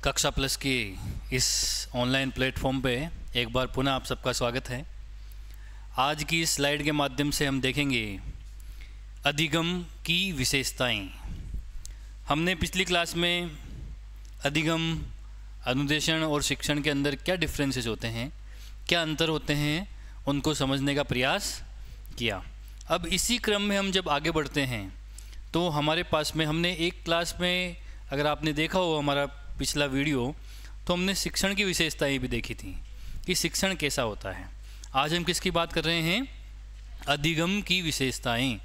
कक्षा प्लस की इस ऑनलाइन प्लेटफॉर्म पे एक बार पुनः आप सबका स्वागत है। आज की इस स्लाइड के माध्यम से हम देखेंगे अधिगम की विशेषताएं। हमने पिछली क्लास में अधिगम, अनुदेशन और शिक्षण के अंदर क्या डिफरेंसेस होते हैं, क्या अंतर होते हैं, उनको समझने का प्रयास किया। अब इसी क्रम में हम जब आगे बढ़ते हैं तो हमारे पास में हमने एक क्लास में, अगर आपने देखा हो हमारा पिछला वीडियो, तो हमने शिक्षण की विशेषताएं भी देखी थी कि शिक्षण कैसा होता है। आज हम किसकी बात कर रहे हैं? अधिगम की विशेषताएं।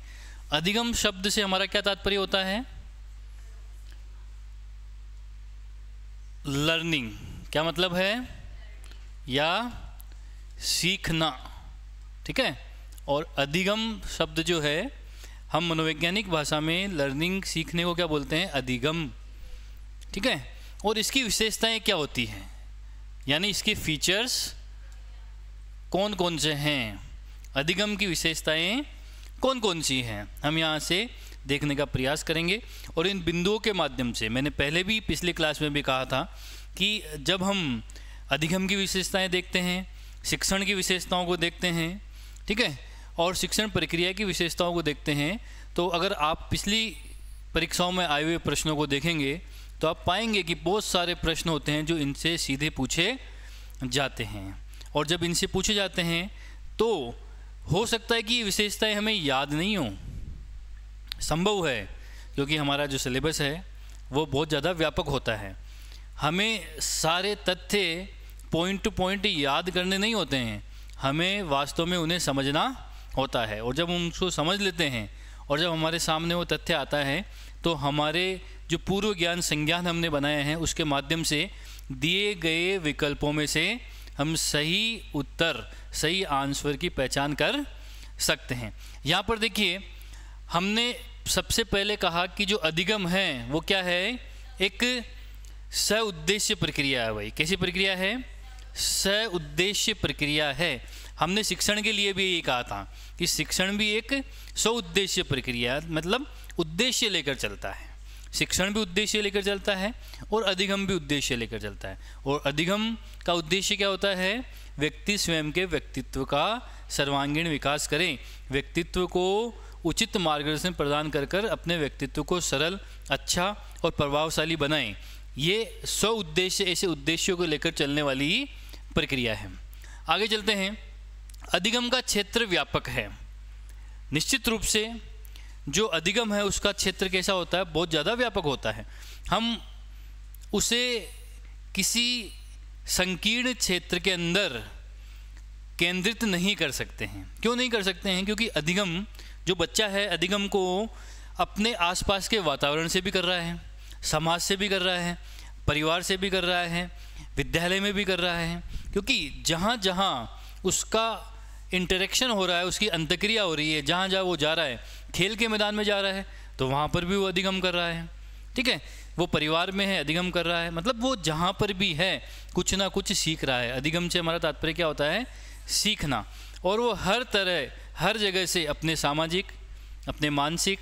अधिगम शब्द से हमारा क्या तात्पर्य होता है? लर्निंग। क्या मतलब है? या सीखना। ठीक है। और अधिगम शब्द जो है, हम मनोवैज्ञानिक भाषा में लर्निंग, सीखने को क्या बोलते हैं? अधिगम। ठीक है। और इसकी विशेषताएं क्या होती हैं, यानी इसके फीचर्स कौन कौन से हैं, अधिगम की विशेषताएं कौन कौन सी हैं, हम यहाँ से देखने का प्रयास करेंगे। और इन बिंदुओं के माध्यम से, मैंने पहले भी पिछले क्लास में भी कहा था कि जब हम अधिगम की विशेषताएं देखते हैं, शिक्षण की विशेषताओं को देखते हैं, ठीक है, और शिक्षण प्रक्रिया की विशेषताओं को देखते हैं, तो अगर आप पिछली परीक्षाओं में आए हुए प्रश्नों को देखेंगे तो आप पाएंगे कि बहुत सारे प्रश्न होते हैं जो इनसे सीधे पूछे जाते हैं। और जब इनसे पूछे जाते हैं तो हो सकता है कि ये विशेषताएं हमें याद नहीं हो, संभव है, क्योंकि हमारा जो सिलेबस है वो बहुत ज़्यादा व्यापक होता है। हमें सारे तथ्य पॉइंट टू पॉइंट याद करने नहीं होते हैं, हमें वास्तव में उन्हें समझना होता है। और जब हम उसको समझ लेते हैं और जब हमारे सामने वो तथ्य आता है तो हमारे जो पूर्व ज्ञान संज्ञान हमने बनाए हैं उसके माध्यम से दिए गए विकल्पों में से हम सही उत्तर, सही आंसर की पहचान कर सकते हैं। यहाँ पर देखिए, हमने सबसे पहले कहा कि जो अधिगम है वो क्या है? एक सउद्देश्य प्रक्रिया है। भाई, कैसी प्रक्रिया है? सउद्देश्य प्रक्रिया है। हमने शिक्षण के लिए भी यही कहा था कि शिक्षण भी एक सउद्देश्य प्रक्रिया, मतलब उद्देश्य लेकर चलता है। शिक्षण भी उद्देश्य लेकर चलता है और अधिगम भी उद्देश्य लेकर चलता है। और अधिगम का उद्देश्य क्या होता है? व्यक्ति स्वयं के व्यक्तित्व का सर्वांगीण विकास करें, व्यक्तित्व को उचित मार्गदर्शन प्रदान कर अपने व्यक्तित्व को सरल, अच्छा और प्रभावशाली बनाएं। ये स्व उद्देश्य, ऐसे उद्देश्यों को लेकर चलने वाली प्रक्रिया है। आगे चलते हैं। अधिगम का क्षेत्र व्यापक है। निश्चित रूप से जो अधिगम है उसका क्षेत्र कैसा होता है? बहुत ज़्यादा व्यापक होता है। हम उसे किसी संकीर्ण क्षेत्र के अंदर केंद्रित नहीं कर सकते हैं। क्यों नहीं कर सकते हैं? क्योंकि अधिगम, जो बच्चा है, अधिगम को अपने आसपास के वातावरण से भी कर रहा है, समाज से भी कर रहा है, परिवार से भी कर रहा है, विद्यालय में भी कर रहा है। क्योंकि जहाँ जहाँ उसका इंटरेक्शन हो रहा है, उसकी अंतक्रिया हो रही है, जहाँ जहाँ वो जा रहा है, खेल के मैदान में जा रहा है तो वहाँ पर भी वो अधिगम कर रहा है। ठीक है। वो परिवार में है, अधिगम कर रहा है, मतलब वो जहाँ पर भी है कुछ ना कुछ सीख रहा है। अधिगम से हमारा तात्पर्य क्या होता है? सीखना। और वो हर तरह, हर जगह से अपने सामाजिक, अपने मानसिक,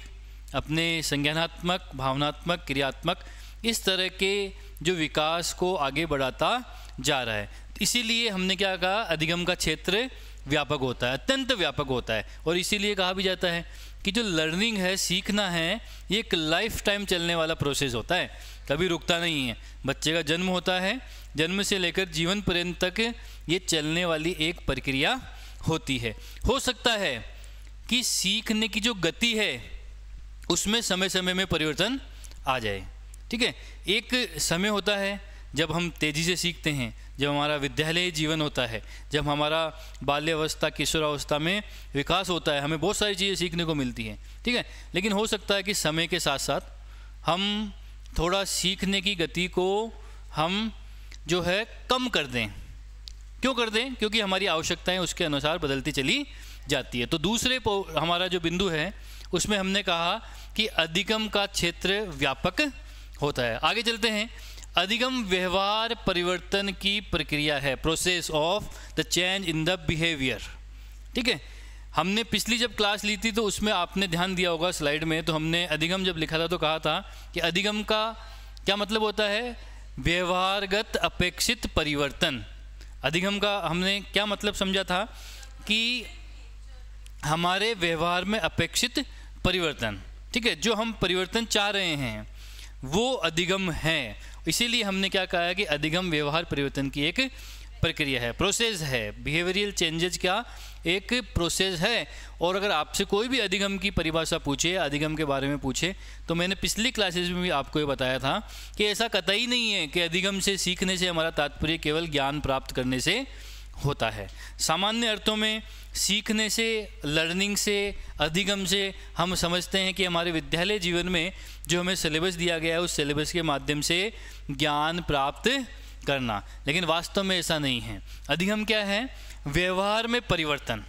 अपने संज्ञानात्मक, भावनात्मक, क्रियात्मक, इस तरह के जो विकास को आगे बढ़ाता जा रहा है। इसीलिए हमने क्या कहा? अधिगम का क्षेत्र व्यापक होता है, अत्यंत व्यापक होता है। और इसीलिए कहा भी जाता है कि जो लर्निंग है, सीखना है, ये एक लाइफ टाइम चलने वाला प्रोसेस होता है, कभी रुकता नहीं है। बच्चे का जन्म होता है, जन्म से लेकर जीवन पर्यंत तक ये चलने वाली एक प्रक्रिया होती है। हो सकता है कि सीखने की जो गति है उसमें समय समय में परिवर्तन आ जाए। ठीक है। एक समय होता है जब हम तेज़ी से सीखते हैं, जब हमारा विद्यालय जीवन होता है, जब हमारा बाल्यावस्था, किशोरावस्था में विकास होता है, हमें बहुत सारी चीज़ें सीखने को मिलती हैं। ठीक है। लेकिन हो सकता है कि समय के साथ साथ हम थोड़ा सीखने की गति को हम जो है कम कर दें। क्यों कर दें? क्योंकि हमारी आवश्यकताएं उसके अनुसार बदलती चली जाती है। तो दूसरे हमारा जो बिंदु है उसमें हमने कहा कि अधिगम का क्षेत्र व्यापक होता है। आगे चलते हैं। अधिगम व्यवहार परिवर्तन की प्रक्रिया है, process of the change in the behaviour. ठीक है। हमने पिछली जब क्लास ली थी तो उसमें आपने ध्यान दिया होगा स्लाइड में, तो हमने अधिगम जब लिखा था तो कहा था कि अधिगम का क्या मतलब होता है? व्यवहारगत अपेक्षित परिवर्तन। अधिगम का हमने क्या मतलब समझा था कि हमारे व्यवहार में अपेक्षित परिवर्तन, ठीक है, जो हम परिवर्तन चाह रहे हैं वो अधिगम है। इसीलिए हमने क्या कहा है कि अधिगम व्यवहार परिवर्तन की एक प्रक्रिया है, प्रोसेस है। बिहेवियरल चेंजेस का एक प्रोसेस है। और अगर आपसे कोई भी अधिगम की परिभाषा पूछे, अधिगम के बारे में पूछे, तो मैंने पिछली क्लासेस में भी आपको ये बताया था कि ऐसा कतई नहीं है कि अधिगम से सीखने से हमारा तात्पर्य केवल ज्ञान प्राप्त करने से होता है। सामान्य अर्थों में सीखने से, लर्निंग से, अधिगम से हम समझते हैं कि हमारे विद्यालय जीवन में जो हमें सिलेबस दिया गया है उस सिलेबस के माध्यम से ज्ञान प्राप्त करना, लेकिन वास्तव में ऐसा नहीं है। अधिगम क्या है? व्यवहार में परिवर्तन,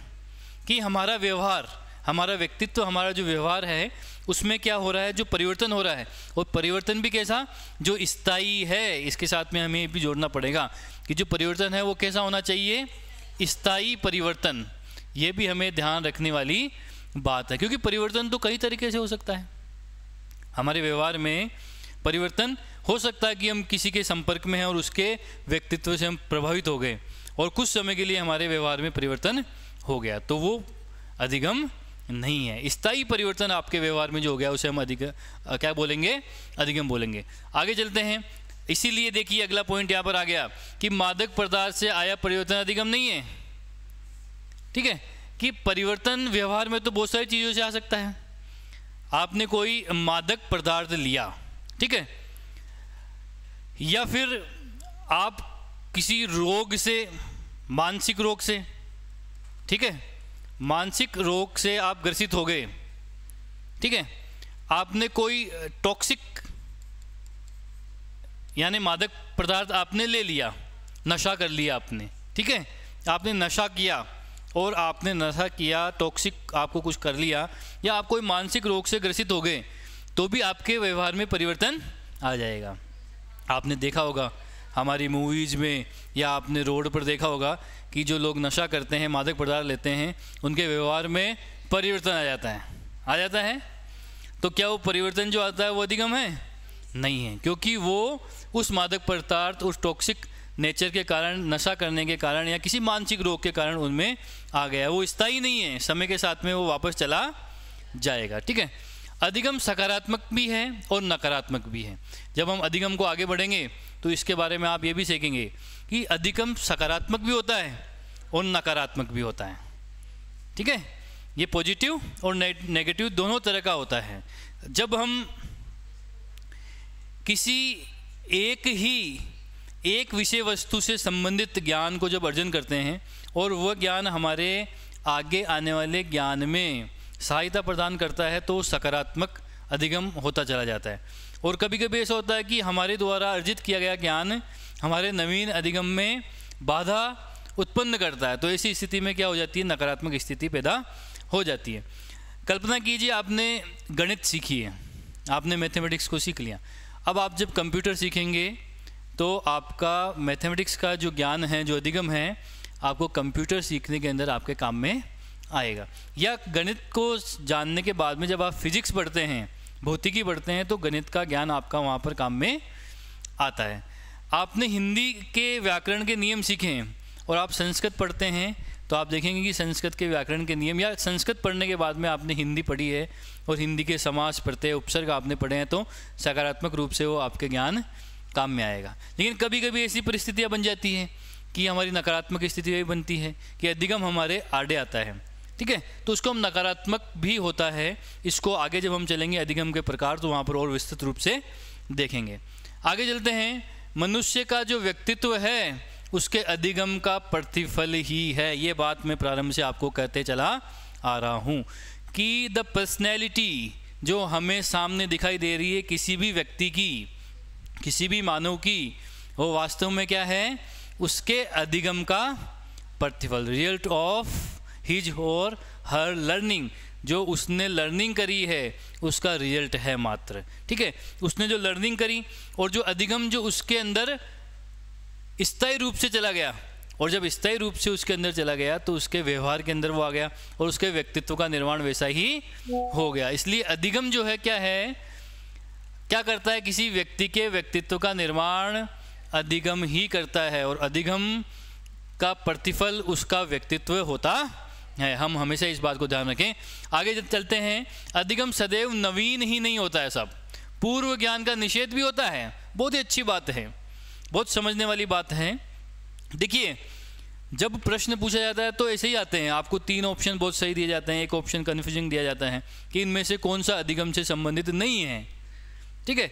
कि हमारा व्यवहार, हमारा व्यक्तित्व, हमारा जो व्यवहार है उसमें क्या हो रहा है, जो परिवर्तन हो रहा है, और परिवर्तन भी कैसा, जो स्थायी है। इसके साथ में हमें भी जोड़ना पड़ेगा कि जो परिवर्तन है वो कैसा होना चाहिए, स्थायी परिवर्तन। ये भी हमें ध्यान रखने वाली बात है, क्योंकि परिवर्तन तो कई तरीके से हो सकता है। हमारे व्यवहार में परिवर्तन हो सकता है कि हम किसी के संपर्क में हैं और उसके व्यक्तित्व से हम प्रभावित हो गए और कुछ समय के लिए हमारे व्यवहार में परिवर्तन हो गया, तो वो अधिगम नहीं है। स्थायी परिवर्तन आपके व्यवहार में जो हो गया उसे हम क्या बोलेंगे, अधिगम बोलेंगे। आगे चलते हैं। इसीलिए देखिए अगला पॉइंट यहाँ पर आ गया कि मादक पदार्थ से आया परिवर्तन अधिगम नहीं है। ठीक है, कि परिवर्तन व्यवहार में तो बहुत सारी चीज़ों से आ सकता है। आपने कोई मादक पदार्थ लिया, ठीक है, या फिर आप किसी रोग से, मानसिक रोग से, ठीक है, मानसिक रोग से आप ग्रसित हो गए, ठीक है, आपने कोई टॉक्सिक यानी मादक पदार्थ आपने ले लिया, नशा कर लिया आपने, ठीक है, आपने नशा किया और आपने नशा किया, टॉक्सिक आपको कुछ कर लिया, या आप कोई मानसिक रोग से ग्रसित हो गए, तो भी आपके व्यवहार में परिवर्तन आ जाएगा। आपने देखा होगा हमारी मूवीज़ में, या आपने रोड पर देखा होगा कि जो लोग नशा करते हैं, मादक पदार्थ लेते हैं, उनके व्यवहार में परिवर्तन आ जाता है। तो क्या वो परिवर्तन जो आता है वो अधिगम है? नहीं है, क्योंकि वो उस मादक पदार्थ, उस टॉक्सिक नेचर के कारण, नशा करने के कारण या किसी मानसिक रोग के कारण उनमें आ गया। वो स्थायी नहीं है, समय के साथ में वो वापस चला जाएगा। ठीक है, अधिगम सकारात्मक भी है और नकारात्मक भी है। जब हम अधिगम को आगे बढ़ेंगे तो इसके बारे में आप ये भी सीखेंगे कि अधिगम सकारात्मक भी होता है और नकारात्मक भी होता है। ठीक है, ये पॉजिटिव और नेगेटिव दोनों तरह का होता है। जब हम किसी एक विषय वस्तु से संबंधित ज्ञान को जब अर्जन करते हैं और वह ज्ञान हमारे आगे आने वाले ज्ञान में सहायता प्रदान करता है, तो सकारात्मक अधिगम होता चला जाता है। और कभी कभी ऐसा होता है कि हमारे द्वारा अर्जित किया गया ज्ञान हमारे नवीन अधिगम में बाधा उत्पन्न करता है, तो ऐसी स्थिति में क्या हो जाती है, नकारात्मक स्थिति पैदा हो जाती है। कल्पना कीजिए आपने गणित सीखी है, आपने मैथमेटिक्स को सीख लिया। अब आप जब कंप्यूटर सीखेंगे तो आपका मैथमेटिक्स का जो ज्ञान है, जो अधिगम है, आपको कंप्यूटर सीखने के अंदर आपके काम में आएगा। या गणित को जानने के बाद में जब आप फिजिक्स पढ़ते हैं, भौतिकी पढ़ते हैं, तो गणित का ज्ञान आपका वहाँ पर काम में आता है। आपने हिंदी के व्याकरण के नियम सीखे हैं और आप संस्कृत पढ़ते हैं, तो आप देखेंगे कि संस्कृत के व्याकरण के नियम, या संस्कृत पढ़ने के बाद में आपने हिंदी पढ़ी है और हिंदी के समास, प्रत्यय, उपसर्ग आपने पढ़े हैं, तो सकारात्मक रूप से वो आपके ज्ञान काम में आएगा। लेकिन कभी कभी ऐसी परिस्थितियाँ बन जाती हैं कि हमारी नकारात्मक स्थिति भी बनती है कि अधिगम हमारे आड़े आता है। ठीक है, तो उसको हम नकारात्मक भी होता है। इसको आगे जब हम चलेंगे अधिगम के प्रकार, तो वहाँ पर और विस्तृत रूप से देखेंगे। आगे चलते हैं। मनुष्य का जो व्यक्तित्व है उसके अधिगम का प्रतिफल ही है। ये बात मैं प्रारंभ से आपको कहते चला आ रहा हूँ कि द पर्सनैलिटी जो हमें सामने दिखाई दे रही है किसी भी व्यक्ति की, किसी भी मानव की, वो वास्तव में क्या है, उसके अधिगम का प्रतिफल, रिजल्ट ऑफ हिज और हर लर्निंग। जो उसने लर्निंग करी है उसका रिजल्ट है मात्र। ठीक है, उसने जो लर्निंग करी और जो अधिगम जो उसके अंदर स्थायी रूप से चला गया, और जब स्थायी रूप से उसके अंदर चला गया तो उसके व्यवहार के अंदर वो आ गया और उसके व्यक्तित्व का निर्माण वैसा ही हो गया। इसलिए अधिगम जो है क्या है, क्या करता है, किसी व्यक्ति के व्यक्तित्व का निर्माण अधिगम ही करता है और अधिगम का प्रतिफल उसका व्यक्तित्व होता है। हम हमेशा इस बात को ध्यान रखें। आगे जब चलते हैं, अधिगम सदैव नवीन ही नहीं होता है, सब पूर्व ज्ञान का निषेध भी होता है। बहुत ही अच्छी बात है, बहुत समझने वाली बात है। देखिए, जब प्रश्न पूछा जाता है तो ऐसे ही आते हैं, आपको 3 ऑप्शन बहुत सही दिए जाते हैं, एक ऑप्शन कन्फ्यूजिंग दिया जाता है कि इनमें से कौन सा अधिगम से संबंधित नहीं है। ठीक है,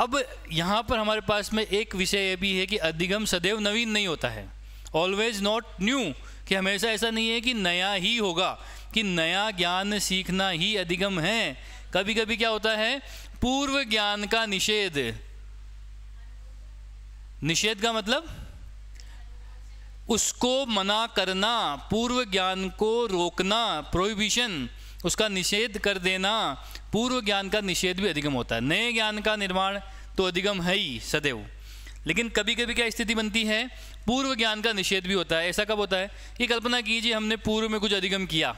अब यहाँ पर हमारे पास में एक विषय ये भी है कि अधिगम सदैव नवीन नहीं होता है, ऑलवेज नॉट न्यू, कि हमेशा ऐसा नहीं है कि नया ही होगा, कि नया ज्ञान सीखना ही अधिगम है। कभी कभी क्या होता है, पूर्व ज्ञान का निषेध। निषेध का मतलब उसको मना करना, पूर्व ज्ञान को रोकना, प्रोहिबिशन, उसका निषेध कर देना, पूर्व ज्ञान का निषेध भी अधिगम होता है। नए ज्ञान का निर्माण तो अधिगम है ही सदैव, लेकिन कभी कभी क्या स्थिति बनती है, पूर्व ज्ञान का निषेध भी होता है। ऐसा कब होता है कि कल्पना कीजिए हमने पूर्व में कुछ अधिगम किया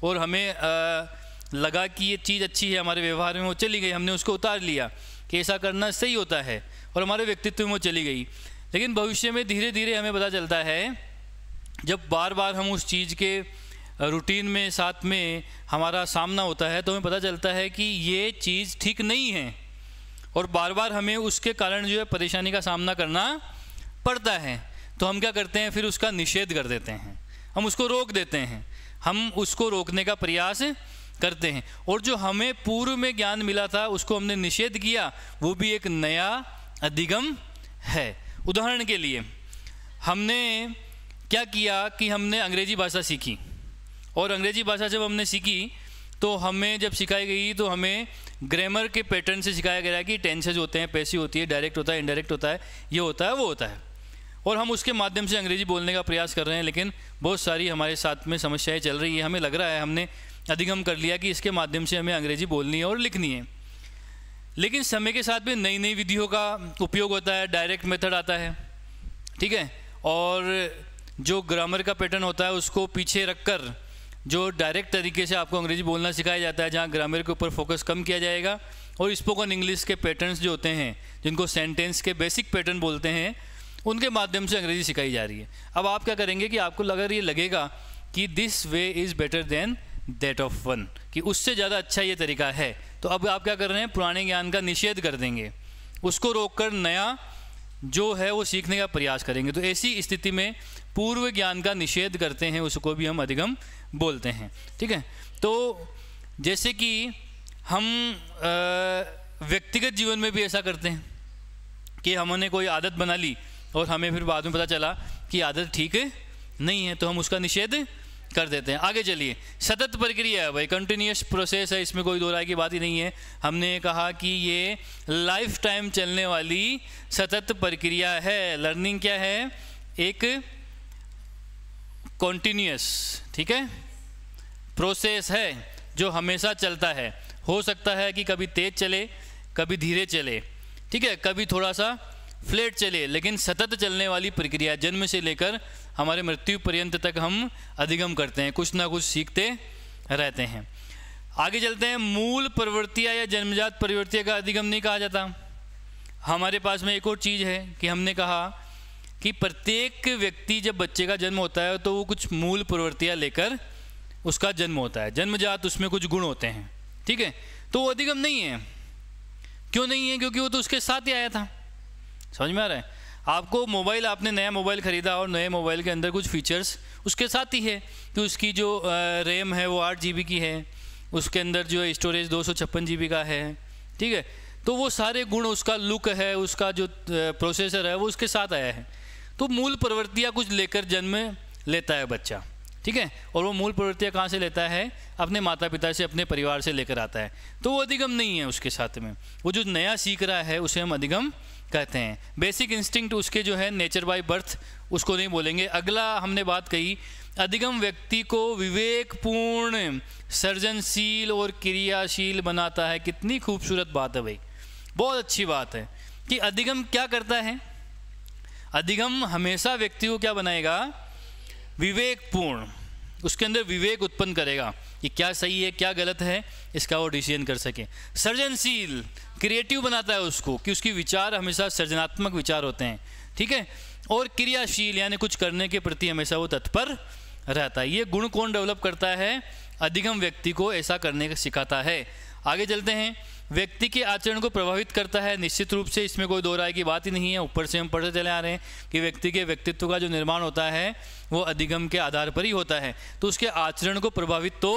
और हमें लगा कि ये चीज़ अच्छी है, हमारे व्यवहार में वो चली गई, हमने उसको उतार लिया कि ऐसा करना सही होता है और हमारे व्यक्तित्व में वो चली गई। लेकिन भविष्य में धीरे धीरे हमें पता चलता है, जब बार बार हम उस चीज़ के रूटीन में साथ में हमारा सामना होता है तो हमें पता चलता है कि ये चीज़ ठीक नहीं है और बार बार हमें उसके कारण जो है परेशानी का सामना करना पड़ता है। तो हम क्या करते हैं, फिर उसका निषेध कर देते हैं, हम उसको रोक देते हैं, हम उसको रोकने का प्रयास करते हैं। और जो हमें पूर्व में ज्ञान मिला था उसको हमने निषेध किया, वो भी एक नया अधिगम है। उदाहरण के लिए हमने क्या किया कि हमने अंग्रेजी भाषा सीखी और अंग्रेजी भाषा जब हमने सीखी तो हमें जब सिखाई गई तो हमें ग्रामर के पैटर्न से सिखाया गया कि टेंसेज होते हैं, पैसिव होती है, डायरेक्ट होता है, इनडायरेक्ट होता है, ये होता है, वो होता है, और हम उसके माध्यम से अंग्रेजी बोलने का प्रयास कर रहे हैं। लेकिन बहुत सारी हमारे साथ में समस्याएं चल रही है, हमें लग रहा है हमने अधिगम कर लिया कि इसके माध्यम से हमें अंग्रेजी बोलनी है और लिखनी है। लेकिन समय के साथ में नई नई विधियों का उपयोग होता है, डायरेक्ट मेथड आता है, ठीक है, और जो ग्रामर का पैटर्न होता है उसको पीछे रखकर जो डायरेक्ट तरीके से आपको अंग्रेजी बोलना सिखाया जाता है, जहाँ ग्रामर के ऊपर फोकस कम किया जाएगा और स्पोकन इंग्लिश के पैटर्न्स जो होते हैं, जिनको सेंटेंस के बेसिक पैटर्न बोलते हैं, उनके माध्यम से अंग्रेजी सिखाई जा रही है। अब आप क्या करेंगे कि आपको अगर ये लगेगा कि this way is better than that of one, कि उससे ज़्यादा अच्छा ये तरीका है, तो अब आप क्या कर रहे हैं, पुराने ज्ञान का निषेध कर देंगे, उसको रोककर नया जो है वो सीखने का प्रयास करेंगे। तो ऐसी स्थिति में पूर्व ज्ञान का निषेध करते हैं, उसको भी हम अधिगम बोलते हैं। ठीक है, तो जैसे कि हम व्यक्तिगत जीवन में भी ऐसा करते हैं कि हमने कोई आदत बना ली और हमें फिर बाद में पता चला कि आदत ठीक नहीं है, तो हम उसका निषेध कर देते हैं। आगे चलिए, सतत प्रक्रिया है भाई, कंटिन्यूअस प्रोसेस है, इसमें कोई दो राय की बात ही नहीं है। हमने कहा कि ये लाइफ टाइम चलने वाली सतत प्रक्रिया है। लर्निंग क्या है, एक कॉन्टिन्यूअस, ठीक है, प्रोसेस है जो हमेशा चलता है। हो सकता है कि कभी तेज चले, कभी धीरे चले, ठीक है, कभी थोड़ा सा फ्लैट चले, लेकिन सतत चलने वाली प्रक्रिया, जन्म से लेकर हमारे मृत्यु पर्यंत तक हम अधिगम करते हैं, कुछ ना कुछ सीखते रहते हैं। आगे चलते हैं, मूल प्रवृत्तियाँ या जन्मजात प्रवृत्तियाँ का अधिगम नहीं कहा जाता। हमारे पास में एक और चीज़ है कि हमने कहा कि प्रत्येक व्यक्ति जब बच्चे का जन्म होता है तो वो कुछ मूल प्रवृत्तियाँ लेकर उसका जन्म होता है, जन्मजात उसमें कुछ गुण होते हैं, ठीक है, तो वो अधिगम नहीं है। क्यों नहीं है? क्योंकि वो तो उसके साथ ही आया था। समझ में आ रहा है? आपको मोबाइल, आपने नया मोबाइल ख़रीदा और नए मोबाइल के अंदर कुछ फीचर्स उसके साथ ही है कि उसकी जो रैम है वो 8 GB की है, उसके अंदर जो है स्टोरेज 256 GB का है, ठीक है, तो वो सारे गुण, उसका लुक है, उसका जो प्रोसेसर है वो उसके साथ आया है। तो मूल प्रवृत्तियाँ कुछ लेकर जन्म लेता है बच्चा, ठीक है, और वो मूल प्रवृत्तियाँ कहाँ से लेता है? अपने माता पिता से, अपने परिवार से लेकर आता है। तो वो अधिगम नहीं है उसके साथ में। वो जो नया सीख रहा है उसे हम अधिगम कहते हैं। बेसिक इंस्टिंक्ट उसके जो है नेचर बाय बर्थ, उसको नहीं बोलेंगे। अगला हमने बात कही, अधिगम व्यक्ति को विवेकपूर्ण, सृजनशील और क्रियाशील बनाता है। कितनी खूबसूरत बात है भाई, बहुत अच्छी बात है कि अधिगम क्या करता है। अधिगम हमेशा व्यक्ति को क्या बनाएगा? विवेकपूर्ण, उसके अंदर विवेक उत्पन्न करेगा कि क्या सही है क्या गलत है, इसका वो डिसीजन कर सके। सृजनशील, क्रिएटिव बनाता है उसको कि उसकी विचार हमेशा सृजनात्मक विचार होते हैं, ठीक है। और क्रियाशील यानी कुछ करने के प्रति हमेशा वो तत्पर रहता है। ये गुण कौन डेवलप करता है? अधिगम व्यक्ति को ऐसा करने का सिखाता है। आगे चलते हैं। व्यक्ति के आचरण को प्रभावित करता है, निश्चित रूप से इसमें कोई दो राय की बात ही नहीं है। ऊपर से हम पढ़ते चले आ रहे हैं कि व्यक्ति के व्यक्तित्व का जो निर्माण होता है वो अधिगम के आधार पर ही होता है, तो उसके आचरण को प्रभावित तो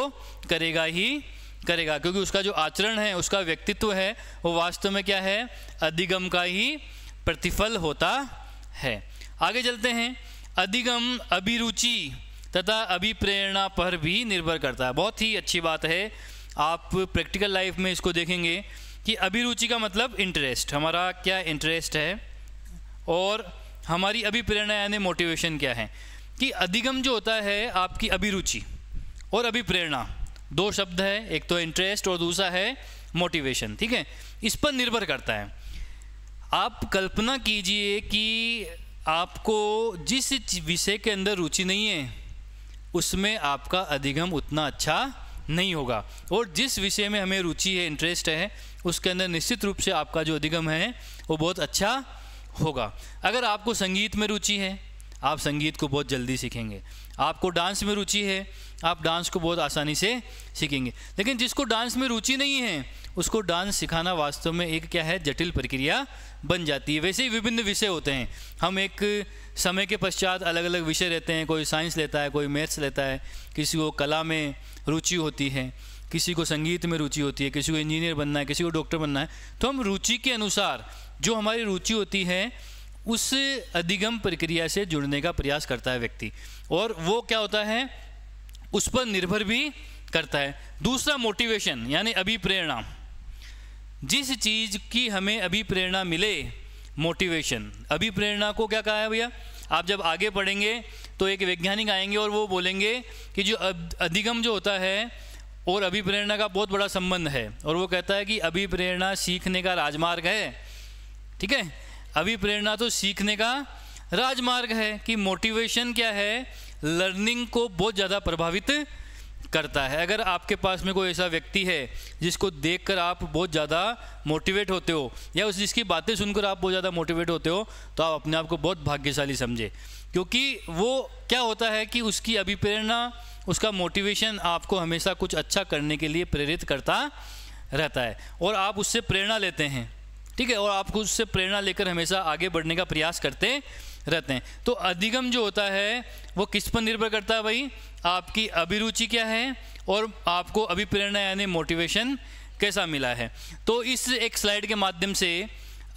करेगा ही करेगा, क्योंकि उसका जो आचरण है, उसका व्यक्तित्व है, वो वास्तव में क्या है? अधिगम का ही प्रतिफल होता है। आगे चलते हैं। अधिगम अभिरुचि तथा अभिप्रेरणा पर भी निर्भर करता है। बहुत ही अच्छी बात है, आप प्रैक्टिकल लाइफ में इसको देखेंगे कि अभिरुचि का मतलब इंटरेस्ट, हमारा क्या इंटरेस्ट है, और हमारी अभिप्रेरणा यानी मोटिवेशन क्या है। कि अधिगम जो होता है आपकी अभिरुचि और अभिप्रेरणा, दो शब्द है, एक तो इंटरेस्ट और दूसरा है मोटिवेशन, ठीक है। इस पर निर्भर करता है। आप कल्पना कीजिए कि आपको जिस विषय के अंदर रुचि नहीं है उसमें आपका अधिगम उतना अच्छा नहीं होगा, और जिस विषय में हमें रुचि है, इंटरेस्ट है, उसके अंदर निश्चित रूप से आपका जो अधिगम है वो बहुत अच्छा होगा। अगर आपको संगीत में रुचि है, आप संगीत को बहुत जल्दी सीखेंगे। आपको डांस में रुचि है, आप डांस को बहुत आसानी से सीखेंगे। लेकिन जिसको डांस में रुचि नहीं है उसको डांस सिखाना वास्तव में एक क्या है? जटिल प्रक्रिया बन जाती है। वैसे ही विभिन्न विषय होते हैं, हम एक समय के पश्चात अलग अलग विषय रहते हैं, कोई साइंस लेता है, कोई मैथ्स लेता है, किसी को कला में रुचि होती है, किसी को संगीत में रुचि होती है, किसी को इंजीनियर बनना है, किसी को डॉक्टर बनना है। तो हम रुचि के अनुसार जो हमारी रुचि होती है उस अधिगम प्रक्रिया से जुड़ने का प्रयास करता है व्यक्ति, और वो क्या होता है उस पर निर्भर भी करता है। दूसरा मोटिवेशन यानी अभिप्रेरणा, जिस चीज़ की हमें अभिप्रेरणा मिले, मोटिवेशन। अभिप्रेरणा को क्या कहा है भैया? आप जब आगे पढ़ेंगे तो एक वैज्ञानिक आएंगे और वो बोलेंगे कि जो अधिगम जो होता है और अभिप्रेरणा का बहुत बड़ा संबंध है, और वो कहता है कि अभिप्रेरणा सीखने का राजमार्ग है, ठीक है। अभिप्रेरणा तो सीखने का राजमार्ग है। कि मोटिवेशन क्या है? लर्निंग को बहुत ज़्यादा प्रभावित करता है। अगर आपके पास में कोई ऐसा व्यक्ति है जिसको देखकर आप बहुत ज़्यादा मोटिवेट होते हो, या उस जिसकी बातें सुनकर आप बहुत ज़्यादा मोटिवेट होते हो, तो आप अपने आप को बहुत भाग्यशाली समझे, क्योंकि वो क्या होता है कि उसकी अभिप्रेरणा, उसका मोटिवेशन आपको हमेशा कुछ अच्छा करने के लिए प्रेरित करता रहता है, और आप उससे प्रेरणा लेते हैं, ठीक है, और आपको उससे प्रेरणा लेकर हमेशा आगे बढ़ने का प्रयास करते रहते हैं। तो अधिगम जो होता है वो किस पर निर्भर करता है भाई? आपकी अभिरुचि क्या है और आपको अभिप्रेरणा यानी मोटिवेशन कैसा मिला है। तो इस एक स्लाइड के माध्यम से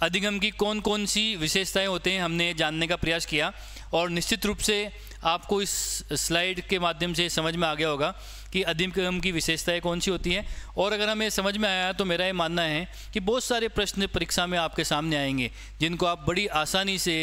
अधिगम की कौन कौन सी विशेषताएं होते हैं हमने जानने का प्रयास किया, और निश्चित रूप से आपको इस स्लाइड के माध्यम से समझ में आ गया होगा कि अधिगम की विशेषताएं कौन सी होती हैं। और अगर हमें समझ में आया तो मेरा ये मानना है कि बहुत सारे प्रश्न परीक्षा में आपके सामने आएंगे जिनको आप बड़ी आसानी से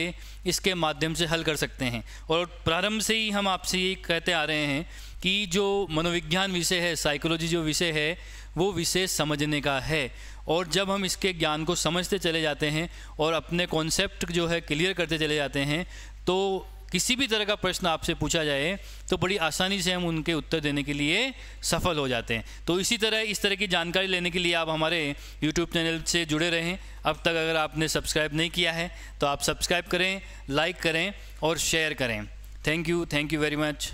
इसके माध्यम से हल कर सकते हैं। और प्रारंभ से ही हम आपसे ये कहते आ रहे हैं कि जो मनोविज्ञान विषय है, साइकोलॉजी जो विषय है, वो विषय समझने का है, और जब हम इसके ज्ञान को समझते चले जाते हैं और अपने कॉन्सेप्ट जो है क्लियर करते चले जाते हैं, तो किसी भी तरह का प्रश्न आपसे पूछा जाए तो बड़ी आसानी से हम उनके उत्तर देने के लिए सफल हो जाते हैं। तो इसी तरह इस तरह की जानकारी लेने के लिए आप हमारे YouTube चैनल से जुड़े रहें। अब तक अगर आपने सब्सक्राइब नहीं किया है तो आप सब्सक्राइब करें, लाइक करें और शेयर करें। Thank you very much.